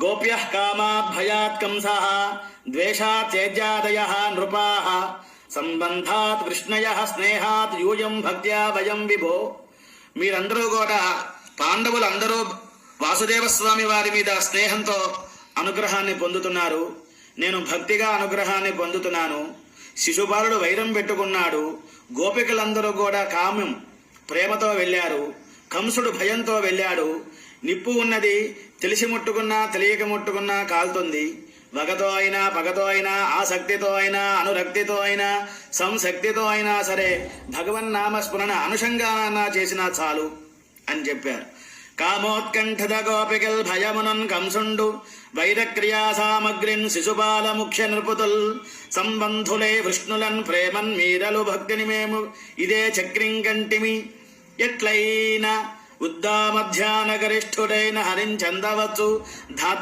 గోప్యః కామాత్ భయాత్ కంసః ద్వేషాత్ త్యజ్యాదయః నృపాః సంబంధాత్ వృష్ణయః స్నేహాత్ యూయం భక్త్యా వయం విభో. మీరందరూ కూడా పాండవులందరూ వాసుదేవ స్వామి వారి మీద స్నేహంతో అనుగ్రహాన్ని పొందుతున్నారు. నేను భక్తిగా అనుగ్రహాన్ని పొందుతున్నాను. శిశుపాలుడు వైరం పెట్టుకున్నాడు. గోపికలందరూ కూడా కామ్యం ప్రేమతో వెళ్ళారు. కంసుడు భయంతో వెళ్ళాడు. నిప్పు ఉన్నది, తెలిసి ముట్టుకున్నా తెలియక ముట్టుకున్నా కాలుతుంది. వగతో అయినా పగతో అయినా ఆసక్తితో అయినా అనురక్తితో అయినా సంశక్తితో అయినా సరే భగవన్నామస్మరణ అనుషంగాన చేసినా చాలు అని చెప్పారు. కామోత్కంఠిత గోపికల్ భయమునన్ కంసుండు వైరక్రియా సామగ్రిన్ శిశుపాల ముఖ్య నృపుతుల్ సంబంధులే విష్ణులన్ ప్రేమన్ మీరలు భక్తిని మేము ఇదే చక్రింకంటిమి. ఎట్లయినా ఉద్దామధ్యాన గరిష్ఠుడైన హరించందవచ్చు